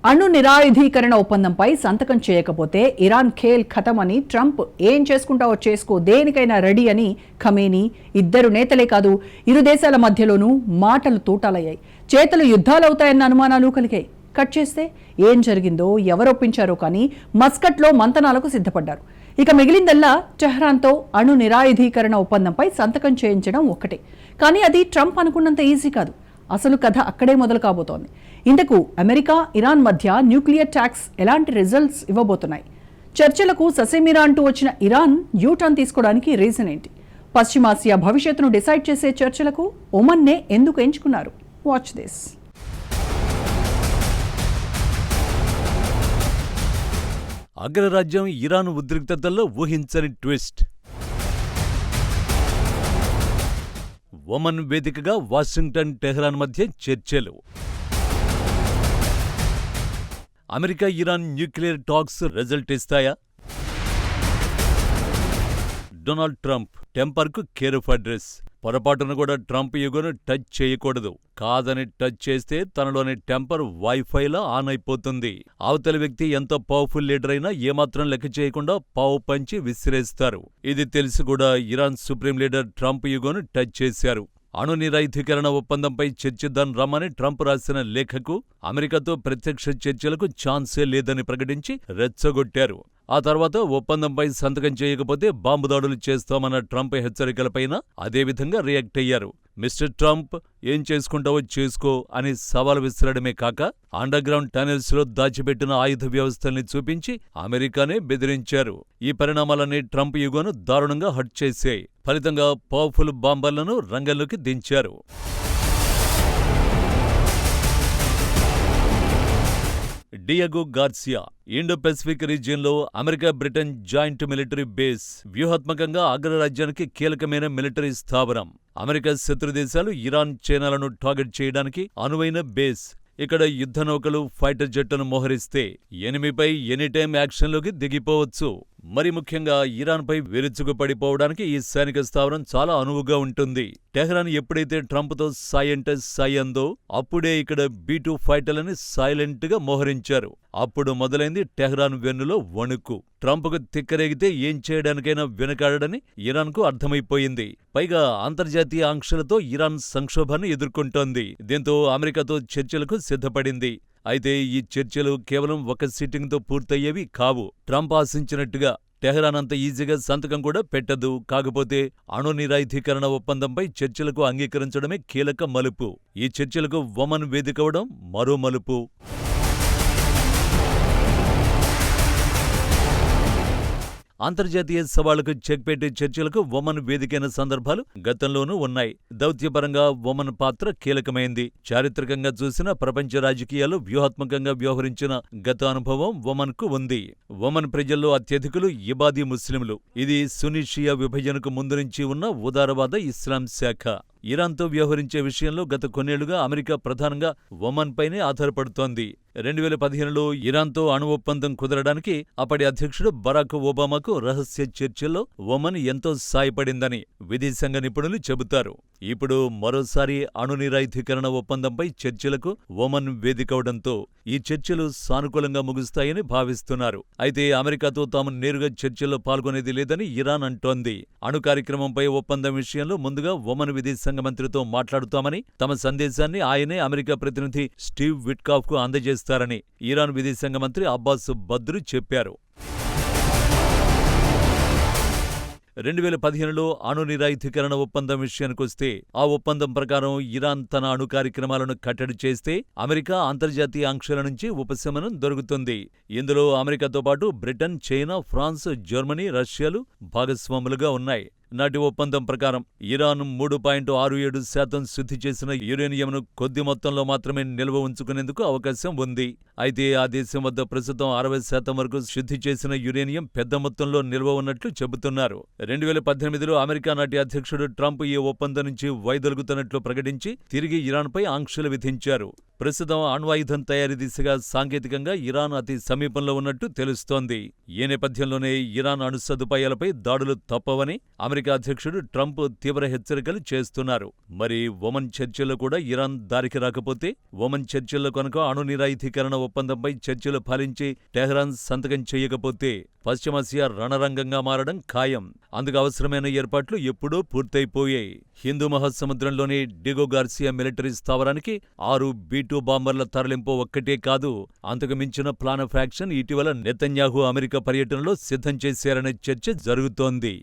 అణు నిరాయుధీకరణ ఒప్పందంపై సంతకం చేయకపోతే ఇరాన్ ఖేల్ ఖతం అని ట్రంప్ ఏం చేసుకుంటావో చేసుకో దేనికైనా రెడీ అని ఖమేనీ ఇద్దరు నేతలే కాదు ఇరు దేశాల మధ్యలోనూ మాటలు తూటాలయ్యాయి. చేతులు యుద్ధాలవుతాయన్న అనుమానాలు కలిగాయి. కట్ చేస్తే ఏం జరిగిందో ఎవరొప్పించారో కానీ మస్కట్లో మంతనాలకు సిద్ధపడ్డారు. ఇక మిగిలిందల్లా టెహ్రాన్తో అణు నిరాయుధీకరణ ఒప్పందంపై సంతకం చేయించడం ఒక్కటే. కానీ అది ట్రంప్ అనుకున్నంత ఈజీ కాదు. అసలు కథ అక్కడే మొదలు కాబోతోంది. ఇందుకు అమెరికా ఇరాన్ మధ్య న్యూక్లియర్ ట్యాక్స్ ఎలాంటి రిజల్ట్స్ ఇవ్వబోతున్నాయి? చర్చలకు ససేమిరా అంటూ వచ్చిన ఇరాన్ యూటర్న్ తీసుకోవడానికి రీజన్ ఏంటి? పశ్చిమాసియా భవిష్యత్తును డిసైడ్ చేసే చర్చలకు ఒమన్నే ఎందుకు ఎంచుకున్నారు? Watch this. అగ్రరాజ్యం ఇరాన్ ఉద్రిక్తతల్లో ఊహించని ట్విస్ట్. ఒమన్ వేదికగా వాషింగ్టన్ టెహ్రాన్ మధ్య చర్చలు. America Iran nuclear talks result ఇస్తాయా? డొనాల్డ్ ట్రంప్ టెంపర్కు కేర్ ఆఫ్ అడ్రస్. పొరపాటును కూడా ట్రంప్ యుగను టచ్ చేయకూడదు. కాదని టచ్ చేస్తే తనలోని టెంపర్ వైఫైలా ఆన్ అయిపోతుంది. అవతలి వ్యక్తి ఎంత పవర్ఫుల్ లీడర్ అయినా ఏమాత్రం లెక్క చేయకుండా పావు పంచి విసిరేస్తారు. ఇది తెలిసి కూడా ఇరాన్ సుప్రీం లీడర్ ట్రంప్ యుగను టచ్ చేశారు. అణు నిరాయుధీకరణ ఒప్పందంపై చర్చిద్దాం రమ్మని ట్రంప్ రాసిన లేఖకు అమెరికాతో ప్రత్యక్ష చర్చలకు ఛాన్సే లేదని ప్రకటించి రెచ్చగొట్టారు. ఆ తర్వాత ఒప్పందంపై సంతకం చేయకపోతే బాంబు దాడులు చేస్తామన్న ట్రంప్ హెచ్చరికలపైన అదేవిధంగా రియాక్ట్ అయ్యారు. మిస్టర్ ట్రంప్ ఏం చేసుకుంటావో చేసుకో అని సవాల్ విసరడమే కాక అండర్ గ్రౌండ్ టనెల్స్ లో దాచిపెట్టిన ఆయుధ వ్యవస్థల్ని చూపించి అమెరికానే బెదిరించారు. ఈ పరిణామాలన్నీ ట్రంప్ యుగోను దారుణంగా హర్ట్ చేశాయి. ఫలితంగా పవర్ఫుల్ బాంబర్లను రంగంలోకి దించారు. డియాగో గార్సియా ఇండో పెసిఫిక్ రీజియన్లో America Britain joint military base. వ్యూహాత్మకంగా అగ్రరాజ్యానికి కీలకమైన మిలిటరీ స్థావరం. అమెరికా శత్రుదేశాలు ఇరాన్, చైనాలను టార్గెట్ చేయడానికి అనువైన బేస్. ఇక్కడ యుద్ధ నౌకలు, ఫైటర్ జెట్లను మోహరిస్తే ఎనిమిపై ఎనీటైమ్ యాక్షన్లోకి దిగిపోవచ్చు. మరి ముఖ్యంగా ఇరాన్పై విరుచుకుపడిపోవడానికి ఈ సైనిక స్థావరం చాలా అనువుగా ఉంటుంది. టెహ్రాన్ ఎప్పుడైతే ట్రంప్తో సాయ్ అంటే సాయ్ అందో అప్పుడే ఇక్కడ B-2 ఫైటర్లని సైలెంట్ గా మోహరించారు. అప్పుడు మొదలైంది టెహ్రాన్ వెన్నులో వణుకు. ట్రంప్కు తిక్కరేగితే ఏం చేయడానికైనా వెనుకాడని ఇరాన్కు అర్థమైపోయింది. పైగా అంతర్జాతీయ ఆంక్షలతో ఇరాన్ సంక్షోభాన్ని ఎదుర్కొంటోంది. దీంతో అమెరికాతో చర్చలకు సిద్ధపడింది. అయితే ఈ చర్చలు కేవలం ఒక సిట్టింగ్తో పూర్తయ్యేవి కావు. ట్రంప్ ఆశించినట్టుగా టెహ్రాన్ అంత ఈజీగా సంతకం కూడా పెట్టదు. కాకపోతే అణు నిరాయుధీకరణ ఒప్పందంపై చర్చలకు అంగీకరించడమే కీలక మలుపు. ఈ చర్చలకు ఒమన్ వేదికవడం మరో మలుపు. అంతర్జాతీయ సవాళ్లకు చెక్ పెట్టే చర్చలకు ఒమన్ వేదికైన సందర్భాలు గతంలోనూ ఉన్నాయి. దౌత్యపరంగా ఒమన్ పాత్ర కీలకమైంది. చారిత్రకంగా చూసిన ప్రపంచ రాజకీయాల్లో వ్యూహాత్మకంగా వ్యవహరించిన గత అనుభవం ఒమన్కు ఉంది. ఒమన్ ప్రజల్లో అత్యధికులు ఇబాదీ ముస్లింలు. ఇది సున్నీ షియా విభజనకు ముందు నుంచి ఉన్న ఉదారవాద ఇస్లాం శాఖ. ఇరాన్తో వ్యవహరించే విషయంలో గత కొన్నేళ్లుగా అమెరికా ప్రధానంగా ఒమన్ పైనే ఆధారపడుతోంది. 2015లో ఇరాన్తో అణు ఒప్పందం కుదరడానికి అప్పటి అధ్యక్షుడు బరాక్ ఒబామాకు రహస్య చర్చల్లో ఒమన్ ఎంతో సాయపడిందని విదేశాంగ నిపుణులు చెబుతారు. ఇప్పుడు మరోసారి అణు నిరాయుధీకరణ ఒప్పందంపై చర్చలకు ఒమన్ వేదికవడంతో ఈ చర్చలు సానుకూలంగా ముగుస్తాయని భావిస్తున్నారు. అయితే అమెరికాతో తాము నేరుగా చర్చల్లో పాల్గొనేది లేదని ఇరాన్ అంటోంది. అణు కార్యక్రమంపై ఒప్పందం విషయంలో ముందుగా ఒమన్ విదేశాంగ మంత్రితో మాట్లాడుతామని, తమ సందేశాన్ని ఆయనే అమెరికా ప్రతినిధి స్టీవ్ విట్కాఫ్కు అందజేస్తారని ఇరాన్ విదేశాంగ మంత్రి అబ్బాస్ బద్రు చెప్పారు. 2015లో అణు నిరాయుధీకరణ ఒప్పందం విషయానికొస్తే ఆ ఒప్పందం ప్రకారం ఇరాన్ తన అణు కార్యక్రమాలను కట్టడి చేస్తే అమెరికా అంతర్జాతీయ ఆంక్షల నుంచి ఉపశమనం దొరుకుతుంది. ఇందులో అమెరికాతో పాటు బ్రిటన్, చైనా, ఫ్రాన్స్, జర్మనీ, రష్యాలు భాగస్వాములుగా ఉన్నాయి. నాటి ఒప్పందం ప్రకారం ఇరాన్ 3.67% శుద్ధి చేసిన యురేనియంను కొద్ది మొత్తంలో మాత్రమే నిల్వ ఉంచుకునేందుకు అవకాశం ఉంది. అయితే ఆ దేశం వద్ద ప్రస్తుతం 60% వరకు శుద్ధి చేసిన యురేనియం పెద్ద మొత్తంలో నిల్వ ఉన్నట్లు చెబుతున్నారు. 2018లో అమెరికా నాటి అధ్యక్షుడు ట్రంప్ ఈ ఒప్పందం నుంచి వైదొలుగుతున్నట్లు ప్రకటించి తిరిగి ఇరాన్పై ఆంక్షలు విధించారు. ప్రస్తుతం అణ్వాయుధం తయారీ దిశగా సాంకేతికంగా ఇరాన్ అతి సమీపంలో ఉన్నట్టు తెలుస్తోంది. ఈ నేపథ్యంలోనే ఇరాన్ అణు సదుపాయాలపై దాడులు తప్పవని అమెరికా అధ్యక్షుడు ట్రంప్ తీవ్ర హెచ్చరికలు చేస్తున్నారు. మరి ఒమన్ చర్చల్లో కూడా ఇరాన్ దారికి రాకపోతే, ఒమన్ చర్చల్లో కనుక అణు నిరాయుధీకరణ ఒప్పందంపై చర్చలు ఫలించి టెహ్రాన్ సంతకం చేయకపోతే పశ్చిమాసియా రణరంగంగా మారడం ఖాయం. అందుకు అవసరమైన ఏర్పాట్లు ఎప్పుడూ పూర్తయిపోయాయి. హిందూ మహాసముద్రంలోని డిగో గార్సియా మిలిటరీ స్థావరానికి 6 B-2 బాంబర్ల తరలింపు ఒక్కటే కాదు, అంతకు మించిన ప్లాన్ ఆఫ్ యాక్షన్ ఇటీవల నెతన్యాహు అమెరికా పర్యటనలో సిద్ధం చేశారనే చర్చ జరుగుతోంది.